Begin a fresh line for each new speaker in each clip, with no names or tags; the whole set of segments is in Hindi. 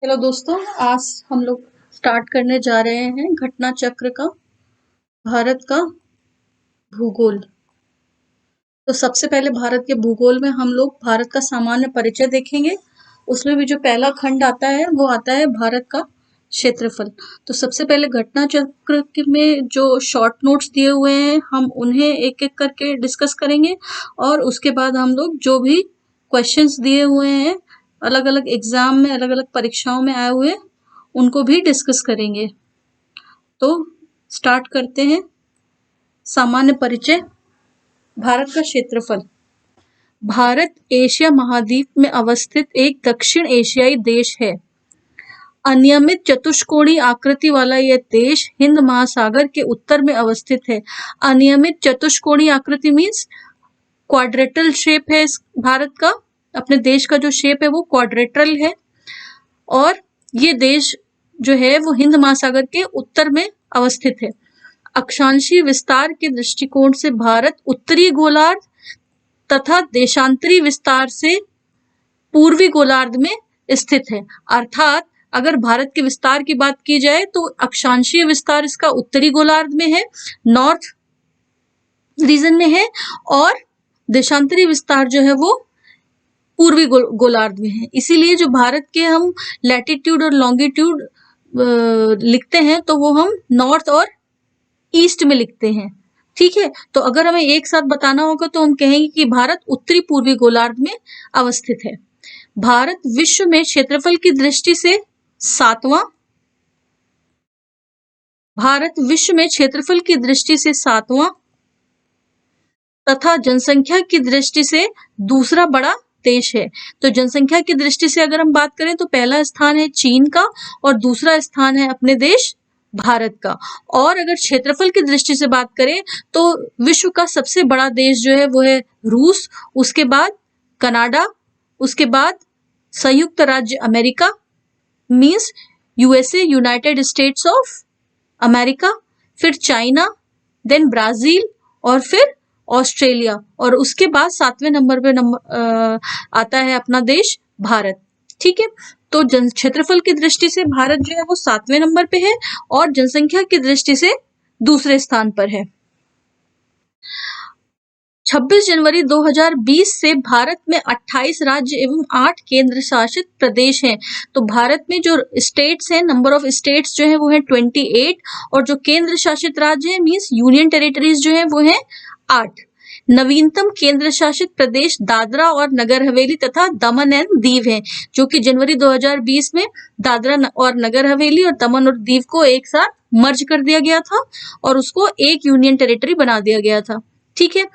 हेलो दोस्तों, आज हम लोग स्टार्ट करने जा रहे हैं घटना चक्र का भारत का भूगोल। तो सबसे पहले भारत के भूगोल में हम लोग भारत का सामान्य परिचय देखेंगे। उसमें भी जो पहला खंड आता है वो आता है भारत का क्षेत्रफल। तो सबसे पहले घटना चक्र में जो शॉर्ट नोट्स दिए हुए हैं हम उन्हें एक एक करके डिस्कस करेंगे और उसके बाद हम लोग जो भी क्वेश्चंस दिए हुए हैं अलग अलग एग्जाम में अलग अलग परीक्षाओं में आए हुए उनको भी डिस्कस करेंगे। तो स्टार्ट करते हैं। सामान्य परिचय। भारत का क्षेत्रफल। भारत एशिया महाद्वीप में अवस्थित एक दक्षिण एशियाई देश है। अनियमित चतुष्कोणीय आकृति वाला यह देश हिंद महासागर के उत्तर में अवस्थित है। अनियमित चतुष्कोणीय आकृति मीन्स क्वाड्रेटल शेप है इस भारत का। अपने देश का जो शेप है वो क्वाड्रेटल है और ये देश जो है वो हिंद महासागर के उत्तर में अवस्थित है। अक्षांशीय विस्तार के दृष्टिकोण से भारत उत्तरी गोलार्ध तथा देशांतरी विस्तार से पूर्वी गोलार्ध में स्थित है। अर्थात अगर भारत के विस्तार की बात की जाए तो अक्षांशीय विस्तार इसका उत्तरी गोलार्ध में है, नॉर्थ रीजन में है, और देशांतरी विस्तार जो है वो पूर्वी गोलार्ध में है। इसीलिए जो भारत के हम लैटिट्यूड और लॉन्गिट्यूड लिखते हैं तो वो हम नॉर्थ और ईस्ट में लिखते हैं। ठीक है, तो अगर हमें एक साथ बताना होगा तो हम कहेंगे कि भारत उत्तरी पूर्वी गोलार्ध में अवस्थित है। भारत विश्व में क्षेत्रफल की दृष्टि से सातवां भारत विश्व में क्षेत्रफल की दृष्टि से सातवां तथा जनसंख्या की दृष्टि से दूसरा बड़ा देश है। तो जनसंख्या की दृष्टि से अगर हम बात करें तो पहला स्थान है चीन का और दूसरा स्थान है अपने देश भारत का। और अगर क्षेत्रफल की दृष्टि से बात करें तो विश्व का सबसे बड़ा देश जो है वो है रूस, उसके बाद कनाडा, उसके बाद संयुक्त राज्य America means USA, United states of America, फिर चाइना, देन ब्राजील और फिर ऑस्ट्रेलिया, और उसके बाद 7वें नंबर पे आता है अपना देश भारत। ठीक है, तो क्षेत्रफल की दृष्टि से भारत जो है वो 7वें नंबर पे है और जनसंख्या की दृष्टि से दूसरे स्थान पर है। 26 जनवरी 2020 से भारत में 28 राज्य एवं 8 केंद्र शासित प्रदेश हैं। तो भारत में जो स्टेट्स हैं, नंबर ऑफ स्टेट्स जो है वो है 28 और जो केंद्र शासित राज्य है मींस यूनियन टेरिटरीज जो है वो है 8। नवीनतम केंद्र शासित प्रदेश दादरा और नगर हवेली तथा दमन एंड दीव है, जो कि जनवरी 2020 में दादरा और नगर हवेली और दमन और दीव को एक साथ मर्ज कर दिया गया था और उसको एक यूनियन टेरिटरी बना दिया गया था। ठीक है,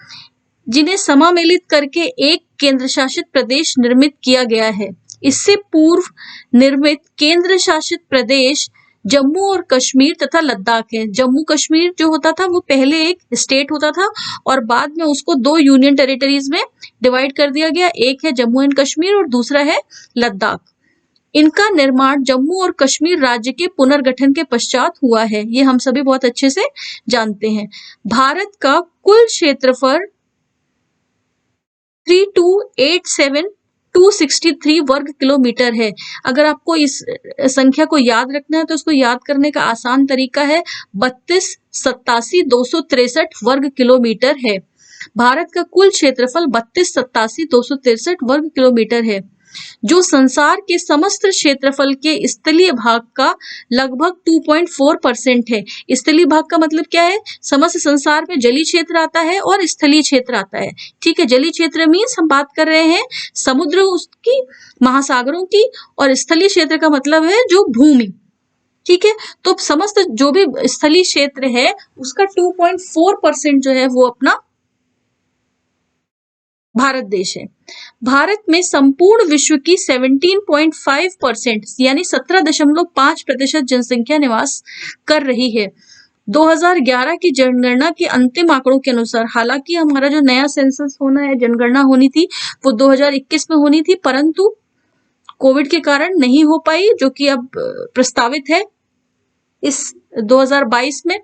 जिन्हें समामेलित करके एक केंद्र शासित प्रदेश निर्मित किया गया है। इससे पूर्व निर्मित केंद्र शासित प्रदेश जम्मू और कश्मीर तथा लद्दाख है। जम्मू कश्मीर जो होता था वो पहले एक स्टेट होता था और बाद में उसको 2 यूनियन टेरिटरीज में डिवाइड कर दिया गया। एक है जम्मू एंड कश्मीर और दूसरा है लद्दाख। इनका निर्माण जम्मू और कश्मीर राज्य के पुनर्गठन के पश्चात हुआ है, ये हम सभी बहुत अच्छे से जानते हैं। भारत का कुल क्षेत्रफल 3287,263 वर्ग किलोमीटर है। अगर आपको इस संख्या को याद रखना है तो इसको याद करने का आसान तरीका है 3287,263 वर्ग किलोमीटर है। भारत का कुल क्षेत्रफल 3287,263 वर्ग किलोमीटर है, जो संसार के समस्त क्षेत्रफल के स्थलीय भाग का लगभग 2.4% है। स्थलीय भाग का मतलब क्या है? समस्त संसार में जलीय क्षेत्र आता है और स्थलीय क्षेत्र आता है। ठीक है, जलीय क्षेत्र मीन्स हम बात कर रहे हैं समुद्र उसकी, महासागरों की, और स्थलीय क्षेत्र का मतलब है जो भूमि। ठीक है, तो समस्त जो भी स्थलीय क्षेत्र है उसका 2.4% जो है वो अपना भारत देश है। भारत में संपूर्ण विश्व की 17.5% यानी 17.5% जनसंख्या निवास कर रही है। 2011 की जनगणना के अंतिम आंकड़ों के अनुसार, हालांकि हमारा जो नया सेंसस होना है, जनगणना होनी थी वो 2021 में होनी थी, परंतु कोविड के कारण नहीं हो पाई, जो कि अब प्रस्तावित है इस 2022 में।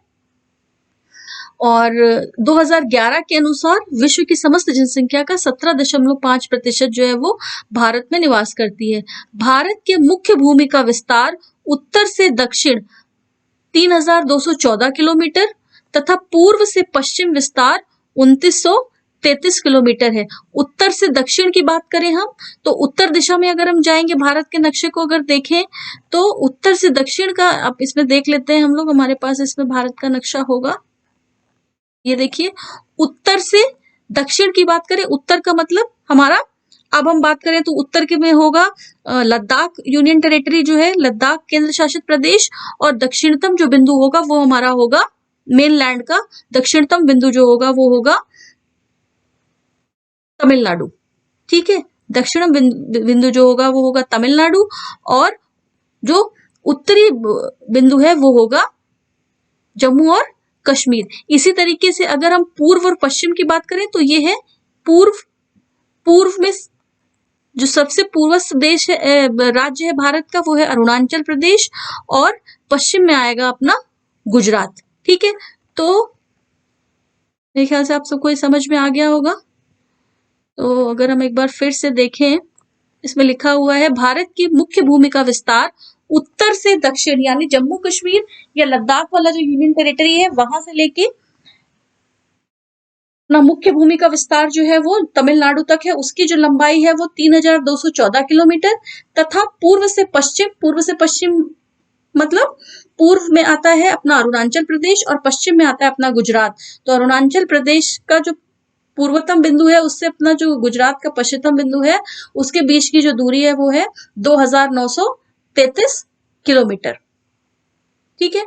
और 2011 के अनुसार विश्व की समस्त जनसंख्या का 17.5% जो है वो भारत में निवास करती है। भारत के मुख्य भूमि का विस्तार उत्तर से दक्षिण 3214 किलोमीटर तथा पूर्व से पश्चिम विस्तार 2933 किलोमीटर है। उत्तर से दक्षिण की बात करें हम तो उत्तर दिशा में अगर हम जाएंगे, भारत के नक्शे को अगर देखें तो उत्तर से दक्षिण का, अब इसमें देख लेते हैं हम लोग, हमारे पास इसमें भारत का नक्शा होगा। ये देखिए, उत्तर से दक्षिण की बात करें, उत्तर का मतलब हमारा, अब हम बात करें तो उत्तर के में होगा लद्दाख यूनियन टेरिटरी जो है, लद्दाख केंद्र शासित प्रदेश, और दक्षिणतम जो बिंदु होगा वो हमारा होगा मेनलैंड का दक्षिणतम बिंदु जो होगा वो होगा तमिलनाडु। ठीक है, दक्षिण बिंदु जो होगा वो होगा तमिलनाडु, और जो उत्तरी बिंदु है वो होगा जम्मू और कश्मीर। इसी तरीके से अगर हम पूर्व और पश्चिम की बात करें तो ये है पूर्व में जो सबसे पूर्वस्थ देश है, राज्य है भारत का, वो है अरुणाचल प्रदेश, और पश्चिम में आएगा अपना गुजरात। ठीक है, तो मेरे ख्याल से आप सबको ये समझ में आ गया होगा। तो अगर हम एक बार फिर से देखें, इसमें लिखा हुआ है भारत की मुख्य भूमि का विस्तार उत्तर से दक्षिण, यानी जम्मू कश्मीर या लद्दाख वाला जो यूनियन टेरिटरी है वहां से लेके अपना मुख्य भूमि का विस्तार जो है वो तमिलनाडु तक है। उसकी जो लंबाई है वो 3214 किलोमीटर तथा पूर्व से पश्चिम मतलब पूर्व में आता है अपना अरुणाचल प्रदेश और पश्चिम में आता है अपना गुजरात। तो अरुणाचल प्रदेश का जो पूर्वतम बिंदु है उससे अपना जो गुजरात का पश्चिमतम बिंदु है उसके बीच की जो दूरी है वो है 2933 किलोमीटर। ठीक है,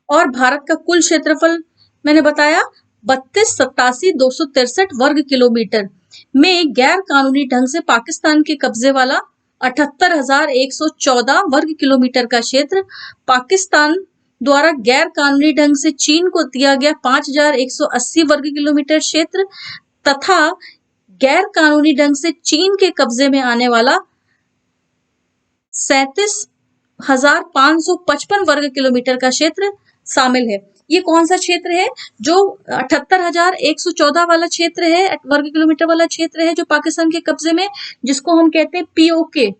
और भारत का कुल क्षेत्रफल मैंने बताया 32,87,263 वर्ग किलोमीटर में गैर कानूनी ढंग से पाकिस्तान के कब्जे वाला 78,114 वर्ग किलोमीटर का क्षेत्र, पाकिस्तान द्वारा गैर कानूनी ढंग से चीन को दिया गया 5,180 वर्ग किलोमीटर क्षेत्र तथा गैर कानूनी ढंग से चीन के कब्जे में आने वाला 37,555 वर्ग किलोमीटर का क्षेत्र शामिल है। ये कौन सा क्षेत्र है? जो 78,114 वाला क्षेत्र है, वर्ग किलोमीटर वाला क्षेत्र है जो पाकिस्तान के कब्जे में, जिसको हम कहते हैं POK,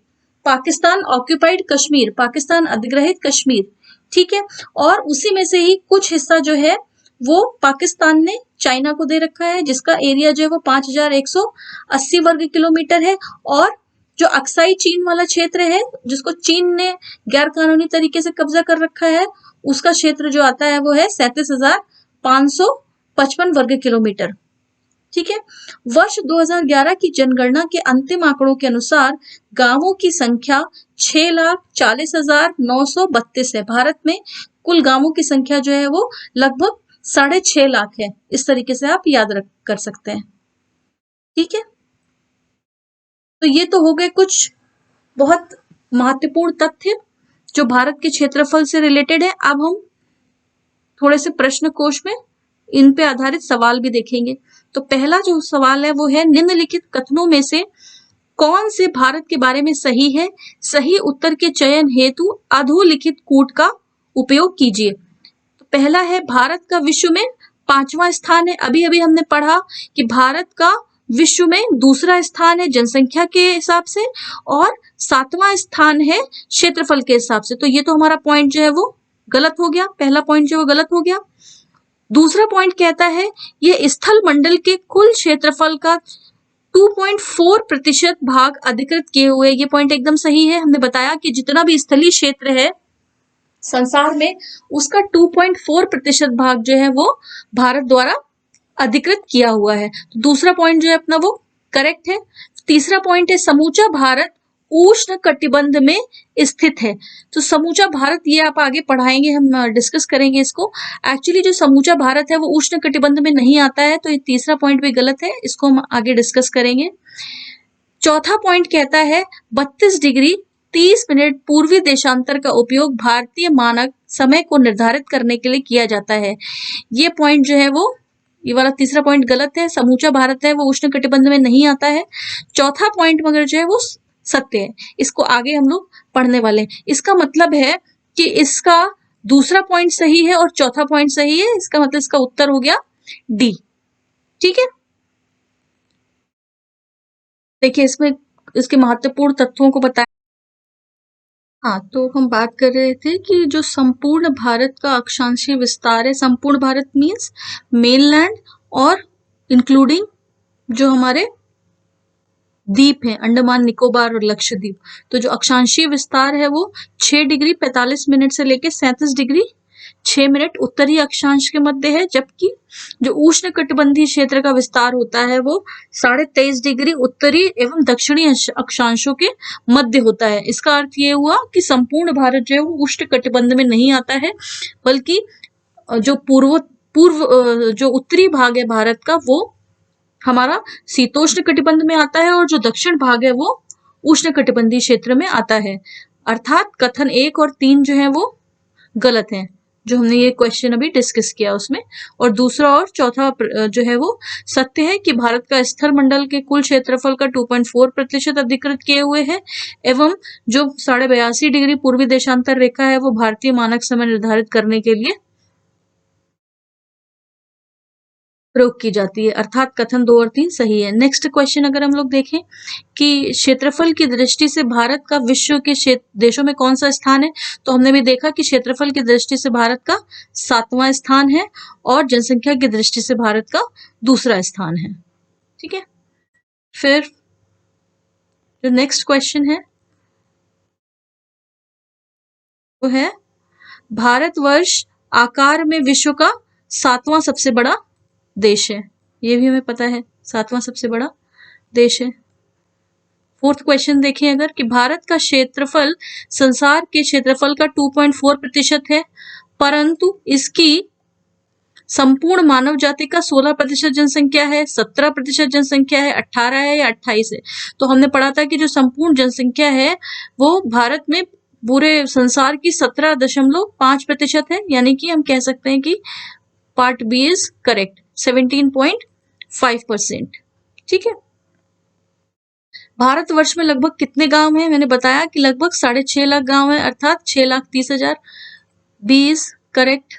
पाकिस्तान ऑक्यूपाइड कश्मीर, पाकिस्तान अधिग्रहित कश्मीर। ठीक है, और उसी में से ही कुछ हिस्सा जो है वो पाकिस्तान ने चाइना को दे रखा है, जिसका एरिया जो है वो 5,180 वर्ग किलोमीटर है। और जो अक्साई चीन वाला क्षेत्र है जिसको चीन ने गैर कानूनी तरीके से कब्जा कर रखा है, उसका क्षेत्र जो आता है वो है 37,555 वर्ग किलोमीटर। ठीक है, वर्ष 2011 की जनगणना के अंतिम आंकड़ों के अनुसार गांवों की संख्या 6,40,932 है। भारत में कुल गांवों की संख्या जो है वो लगभग 6.5 लाख है। इस तरीके से आप याद कर सकते हैं। ठीक है, तो ये तो हो गए कुछ बहुत महत्वपूर्ण तथ्य जो भारत के क्षेत्रफल से रिलेटेड है। अब हम थोड़े से प्रश्न कोश में इन पे आधारित सवाल भी देखेंगे। तो पहला जो सवाल है वो है, निम्नलिखित कथनों में से कौन से भारत के बारे में सही है? सही उत्तर के चयन हेतु अधोलिखित कूट का उपयोग कीजिए। तो पहला है, भारत का विश्व में 5वां स्थान है। अभी अभी हमने पढ़ा कि भारत का विश्व में दूसरा स्थान है जनसंख्या के हिसाब से और 7वां स्थान है क्षेत्रफल के हिसाब से। तो ये तो हमारा पॉइंट जो है वो गलत हो गया, पहला पॉइंट जो वो गलत हो गया। दूसरा पॉइंट कहता है यह स्थल मंडल के कुल क्षेत्रफल का 2.4% भाग अधिकृत किए हुए। ये पॉइंट एकदम सही है। हमने बताया कि जितना भी स्थलीय क्षेत्र है संसार में उसका 2.4% भाग जो है वो भारत द्वारा अधिकृत किया हुआ है। तो दूसरा पॉइंट जो है अपना वो करेक्ट है। तीसरा पॉइंट है, समूचा भारत उष्ण कटिबंध में स्थित है। तो समूचा भारत, ये आप आगे पढ़ाएंगे, हम डिस्कस करेंगे इसको। एक्चुअली जो समूचा भारत है वो उष्ण कटिबंध में नहीं आता है, तो ये तीसरा पॉइंट भी गलत है, इसको हम आगे डिस्कस करेंगे। चौथा पॉइंट कहता है 32 डिग्री 30 मिनट पूर्वी देशांतर का उपयोग भारतीय मानक समय को निर्धारित करने के लिए किया जाता है। ये पॉइंट जो है वो, ये वाला तीसरा पॉइंट गलत है। समूचा भारत है वो उष्ण कटिबंध में नहीं आता है। चौथा पॉइंट मगर जो है वो सत्य है, इसको आगे हम लोग पढ़ने वाले हैं। इसका मतलब है कि इसका दूसरा पॉइंट सही है और चौथा पॉइंट सही है, इसका मतलब इसका उत्तर हो गया डी। ठीक है, देखिए इसमें इसके महत्वपूर्ण तत्वों को बताया। हाँ, तो हम बात कर रहे थे कि जो संपूर्ण भारत का अक्षांशीय विस्तार है, संपूर्ण भारत मीन्स मेनलैंड और इंक्लूडिंग जो हमारे द्वीप हैं, अंडमान निकोबार और लक्षद्वीप। तो जो अक्षांशीय विस्तार है वो 6 डिग्री 45 मिनट से लेकर 37 डिग्री 6 मिनट उत्तरी अक्षांश के मध्य है, जबकि जो उष्ण कटिबंधीय क्षेत्र का विस्तार होता है वो 23.5 डिग्री उत्तरी एवं दक्षिणी अक्षांशों के मध्य होता है। इसका अर्थ ये हुआ कि संपूर्ण भारत जो है वो उष्ण कटिबंध में नहीं आता है, बल्कि जो पूर्व जो उत्तरी भाग है भारत का वो हमारा शीतोष्ण कटिबंध में आता है और जो दक्षिण भाग है वो उष्ण कटिबंधीय क्षेत्र में आता है। अर्थात कथन 1 और 3 जो है वो गलत है, जो हमने ये क्वेश्चन अभी डिस्कस किया उसमें। और दूसरा और चौथा जो है वो सत्य है कि भारत का स्थल मंडल के कुल क्षेत्रफल का 2.4% अधिकृत किए हुए है एवं जो 82.5 डिग्री पूर्वी देशांतर रेखा है वो भारतीय मानक समय निर्धारित करने के लिए प्रयोग की जाती है। अर्थात कथन 2 और 3 सही है। नेक्स्ट क्वेश्चन अगर हम लोग देखें कि क्षेत्रफल की दृष्टि से भारत का विश्व के देशों में कौन सा स्थान है, तो हमने भी देखा कि क्षेत्रफल की दृष्टि से भारत का 7वां स्थान है और जनसंख्या की दृष्टि से भारत का दूसरा स्थान है। ठीक है, फिर जो नेक्स्ट क्वेश्चन है वो है भारतवर्ष आकार में विश्व का 7वां सबसे बड़ा देश है। ये भी हमें पता है 7वां सबसे बड़ा देश है। फोर्थ क्वेश्चन देखें अगर कि भारत का क्षेत्रफल संसार के क्षेत्रफल का 2.4% है, परंतु इसकी संपूर्ण मानव जाति का 16% जनसंख्या है, 17% जनसंख्या है, 18 है या 28 है। तो हमने पढ़ा था कि जो संपूर्ण जनसंख्या है वो भारत में पूरे संसार की 17.5% है, यानी कि हम कह सकते हैं कि पार्ट बी इज करेक्ट, 17.5%। ठीक है, भारतवर्ष में लगभग कितने गांव हैं? मैंने बताया कि लगभग 6.5 लाख गांव हैं, अर्थात 6,30,000। B is correct.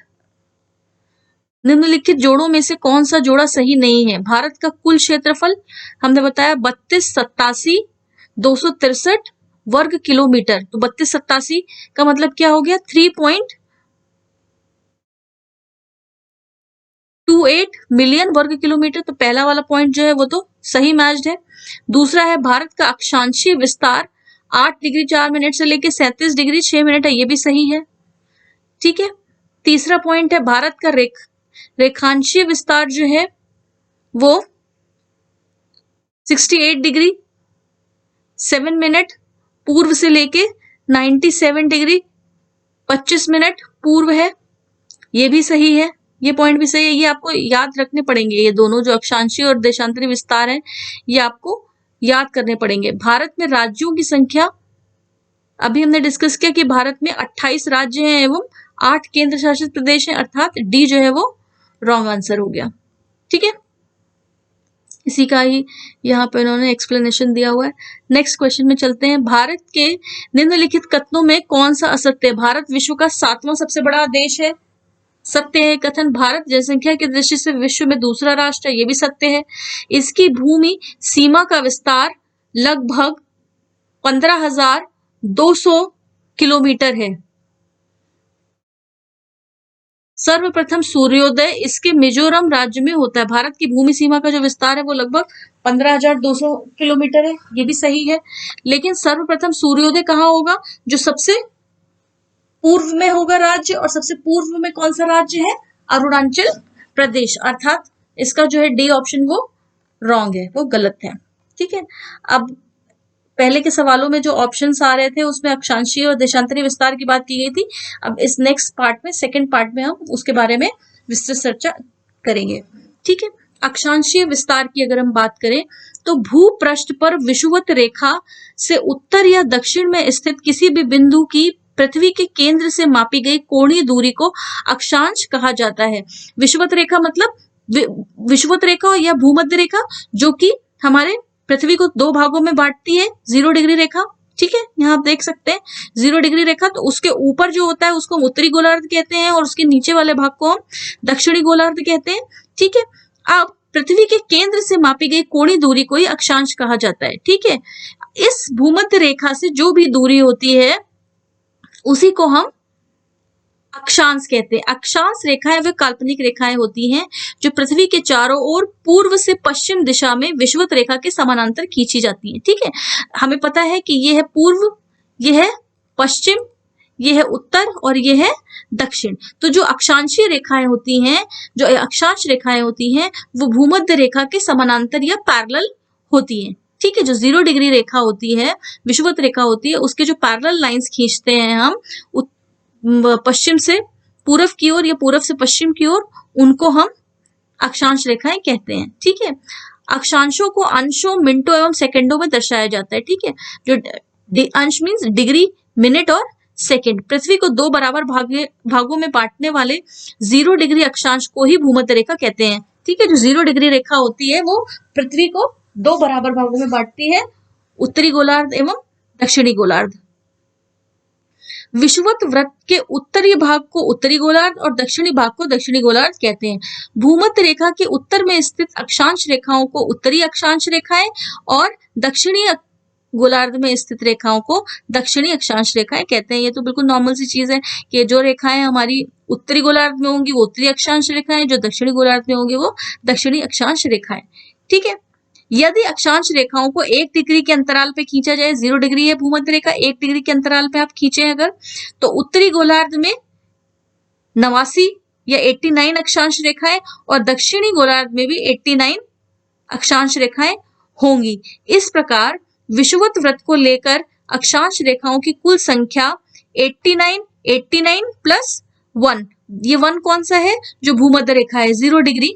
निम्नलिखित जोड़ों में से कौन सा जोड़ा सही नहीं है? भारत का कुल क्षेत्रफल हमने बताया 32,87,263 वर्ग किलोमीटर। तो 32,87 का मतलब क्या हो गया? 3.28 मिलियन वर्ग किलोमीटर। तो पहला वाला पॉइंट जो है वो तो सही मैच्ड है। दूसरा है भारत का अक्षांशीय विस्तार 8 डिग्री 4 मिनट से लेकर 37 डिग्री 6 मिनट है, ये भी सही है। ठीक है, तीसरा पॉइंट है भारत का रेखांशीय विस्तार जो है वो 68 डिग्री 7 मिनट पूर्व से लेके 97 डिग्री 25 मिनट पूर्व है, ये भी सही है। ये पॉइंट भी सही है, ये आपको याद रखने पड़ेंगे। ये दोनों जो अक्षांशीय और देशांतरी विस्तार है ये आपको याद करने पड़ेंगे। भारत में राज्यों की संख्या अभी हमने डिस्कस किया कि भारत में 28 राज्य हैं एवं 8 केंद्र शासित प्रदेश हैं, अर्थात डी जो है वो रॉन्ग आंसर हो गया। ठीक है, इसी का ही यहाँ पे उन्होंने एक्सप्लेनेशन दिया हुआ है। नेक्स्ट क्वेश्चन में चलते हैं। भारत के निम्नलिखित कथनों में कौन सा असत्य है? भारत विश्व का 7वां सबसे बड़ा देश है, सत्य है कथन। भारत जनसंख्या की दृष्टि से विश्व में दूसरा राष्ट्र है, ये भी सत्य है। इसकी भूमि सीमा का विस्तार लगभग 15,200 किलोमीटर है। सर्वप्रथम सूर्योदय इसके मिजोरम राज्य में होता है। भारत की भूमि सीमा का जो विस्तार है वो लगभग 15,200 किलोमीटर है, ये भी सही है। लेकिन सर्वप्रथम सूर्योदय कहाँ होगा? जो सबसे पूर्व में होगा राज्य, और सबसे पूर्व में कौन सा राज्य है? अरुणाचल प्रदेश। अर्थात इसका जो है डी ऑप्शन वो रॉन्ग है, वो गलत है। ठीक है, अब पहले के सवालों में जो ऑप्शंस आ रहे थे उसमें अक्षांशीय और देशांतरी विस्तार की बात की गई थी। अब इस नेक्स्ट पार्ट में, सेकंड पार्ट में हम उसके बारे में विस्तृत चर्चा करेंगे। ठीक है, अक्षांशीय विस्तार की अगर हम बात करें तो भूपृष्ठ पर विषुवत रेखा से उत्तर या दक्षिण में स्थित किसी भी बिंदु की पृथ्वी के केंद्र से मापी गई कोणीय दूरी को अक्षांश कहा जाता है। विषुवत रेखा मतलब विषुवत रेखा या भूमध्य रेखा, जो कि हमारे पृथ्वी को 2 भागों में बांटती है, 0 डिग्री रेखा। ठीक है, यहाँ आप देख सकते हैं 0 डिग्री रेखा, तो उसके ऊपर जो होता है उसको हम उत्तरी गोलार्ध कहते हैं और उसके नीचे वाले भाग को हम दक्षिणी गोलार्ध कहते हैं। ठीक है, अब पृथ्वी के केंद्र से मापी गई कोणीय दूरी को ही अक्षांश कहा जाता है। ठीक है, इस भूमध्य रेखा से जो भी दूरी होती है उसी को हम अक्षांश कहते हैं। अक्षांश रेखाएं वे काल्पनिक रेखाएं होती हैं जो पृथ्वी के चारों ओर पूर्व से पश्चिम दिशा में विषुवत रेखा के समानांतर खींची जाती हैं। ठीक है, हमें पता है कि यह है पूर्व, यह है पश्चिम, यह है उत्तर और यह है दक्षिण। तो जो अक्षांशीय रेखाएं होती हैं, जो अक्षांश रेखाएं होती हैं, वो भूमध्य रेखा के समानांतर या पैरेलल होती हैं। ठीक है, जो 0 डिग्री रेखा होती है, विषुवत रेखा होती है, उसके जो पैरेलल लाइंस खींचते हैं हम पश्चिम से पूर्व की ओर या पूर्व से पश्चिम की ओर, उनको हम अक्षांश रेखाएं कहते हैं। ठीक है, अक्षांशों को अंशों, मिनटों एवं सेकंडों में दर्शाया जाता है। ठीक है, जो अंश मीन्स डिग्री, मिनट और सेकंड। पृथ्वी को 2 बराबर भागों में बांटने वाले 0 डिग्री अक्षांश को ही भूमध्य रेखा कहते हैं। ठीक है, जो 0 डिग्री रेखा होती है वो पृथ्वी को 2 बराबर भागों में बांटती है, उत्तरी गोलार्ध एवं दक्षिणी गोलार्ध। विषुवत वृत्त के उत्तरी भाग को उत्तरी गोलार्ध और दक्षिणी भाग को दक्षिणी गोलार्ध कहते हैं। भूमध्य रेखा के उत्तर में स्थित अक्षांश रेखाओं को उत्तरी अक्षांश रेखाएं और दक्षिणी गोलार्ध में स्थित रेखाओं को दक्षिणी अक्षांश रेखाएं कहते हैं। ये तो बिल्कुल नॉर्मल सी चीज है कि जो रेखाएं हमारी उत्तरी गोलार्ध में होंगी वो उत्तरी अक्षांश रेखाएं, जो दक्षिणी गोलार्ध में होंगी वो दक्षिणी अक्षांश रेखाएं। ठीक है, यदि अक्षांश रेखाओं को 1 डिग्री के अंतराल पे खींचा जाए, 0 डिग्री है भूमध्य रेखा, 1 डिग्री के अंतराल पे आप खींचे अगर, तो उत्तरी गोलार्ध में 89 या 89 अक्षांश रेखाएं और दक्षिणी गोलार्ध में भी 89 अक्षांश रेखाएं होंगी। इस प्रकार विषुवत वृत्त को लेकर अक्षांश रेखाओं की कुल संख्या 89, 89 प्लस 1, ये 1 कौन सा है? जो भूमध्य रेखा है, 0 डिग्री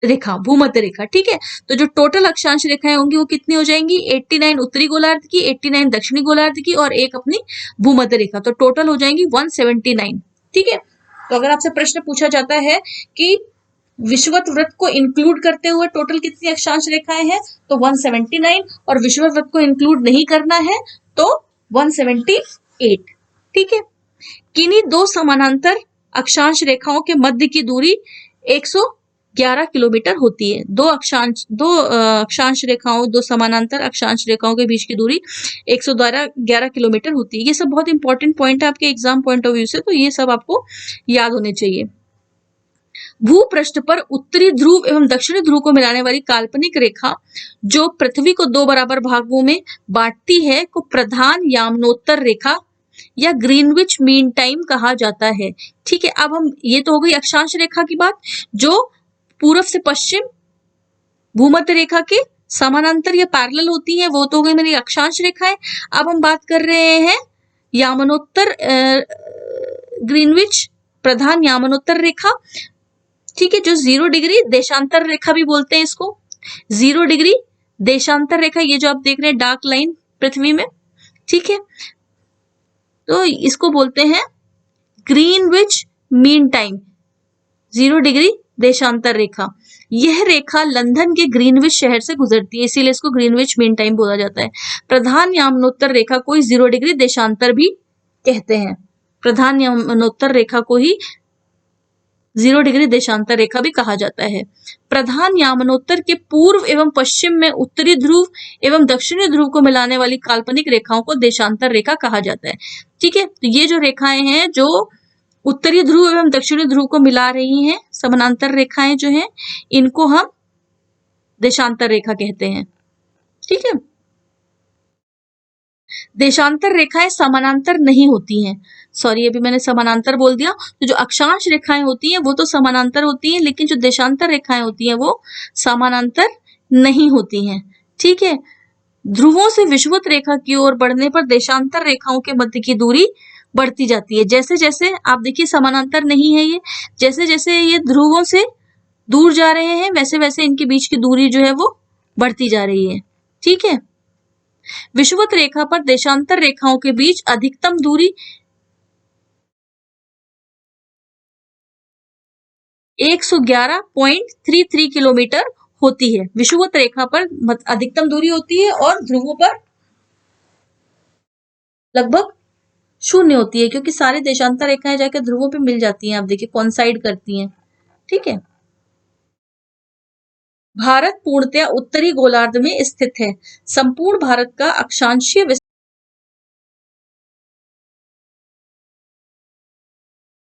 रेखा, भूमध्य रेखा। ठीक है, तो जो टोटल अक्षांश रेखाएं होंगी वो कितनी हो जाएंगी? 89 उत्तरी गोलार्ध की, 89 दक्षिणी गोलार्ध की और एक अपनी भूमध्य रेखा, तो टोटल हो जाएंगी 179। ठीक है, तो अगर आपसे प्रश्न पूछा जाता है कि विषुवत वृत्त को इंक्लूड करते हुए टोटल कितनी अक्षांश रेखाएं हैं, तो 179, और विषुवत वृत्त को इंक्लूड नहीं करना है तो 178। ठीक है, किन्हीं 2 समानांतर अक्षांश रेखाओं के मध्य की दूरी 111 किलोमीटर होती है। 2 अक्षांश रेखाओं, 2 समानांतर अक्षांश रेखाओं के बीच की दूरी 111 किलोमीटर होती है। ये सब बहुत इंपॉर्टेंट पॉइंट है आपके एग्जाम पॉइंट ऑफ व्यू से, तो ये सब आपको याद होने चाहिए। भूपृष्ठ पर उत्तरी ध्रुव एवं दक्षिणी ध्रुव को मिलाने वाली काल्पनिक रेखा जो पृथ्वी को 2 बराबर भागों में बांटती है को प्रधान यामनोत्तर रेखा या ग्रीनविच मीन टाइम कहा जाता है। ठीक है, अब हम, ये तो हो गई अक्षांश रेखा की बात, जो पूर्व से पश्चिम भूमध्य रेखा के समानांतर या पैरेलल होती है, वो तो हो गई मेरी अक्षांश रेखाएं। अब हम बात कर रहे हैं यामनोत्तर, ग्रीनविच प्रधान यामनोत्तर रेखा। ठीक है, जो 0 डिग्री देशांतर रेखा भी बोलते हैं इसको, 0 डिग्री देशांतर रेखा, ये जो आप देख रहे हैं डार्क लाइन पृथ्वी में। ठीक है, तो इसको बोलते हैं ग्रीनविच मीन टाइम, 0 डिग्री देशांतर रेखा। यह रेखा लंदन के ग्रीनविच शहर से गुजरती है, इसीलिए इसको ग्रीनविच मीन टाइम बोला जाता है। प्रधान यामनोत्तर रेखा को 0 डिग्री देशांतर भी कहते हैं। प्रधान यामनोत्तर रेखा को ही 0 डिग्री देशांतर रेखा भी कहा जाता है। प्रधान यामनोत्तर के पूर्व एवं पश्चिम में उत्तरी ध्रुव एवं दक्षिणी ध्रुव को मिलाने वाली काल्पनिक रेखाओं को देशांतर रेखा कहा जाता है। ठीक है, तो ये जो रेखाएं हैं जो उत्तरी ध्रुव एवं दक्षिणी ध्रुव को मिला रही हैं, समानांतर रेखाएं जो हैं, इनको हम देशांतर रेखा कहते हैं। ठीक है, देशांतर रेखाएं समानांतर नहीं होती हैं, सॉरी अभी मैंने समानांतर बोल दिया। तो जो अक्षांश रेखाएं होती हैं वो तो समानांतर होती हैं, लेकिन जो देशांतर रेखाएं होती हैं वो समानांतर नहीं होती हैं। ठीक है, ध्रुवों से विषुवत रेखा की ओर बढ़ने पर देशांतर रेखाओं के मध्य की दूरी बढ़ती जाती है। जैसे जैसे आप देखिए समानांतर नहीं है ये, जैसे जैसे ये ध्रुवों से दूर जा रहे हैं वैसे वैसे इनके बीच की दूरी जो है वो बढ़ती जा रही है। ठीक है, विषुवत रेखा पर देशांतर रेखाओं के बीच अधिकतम दूरी 111.33 किलोमीटर होती है। विषुवत रेखा पर अधिकतम दूरी होती है और ध्रुवों पर लगभग शून्य होती है, क्योंकि सारी देशांतर रेखाएं जाकर ध्रुवों पे मिल जाती हैं। आप देखिए कॉन्साइड करती हैं। ठीक है। भारत पूर्णतया उत्तरी गोलार्ध में स्थित है। संपूर्ण भारत का अक्षांशीय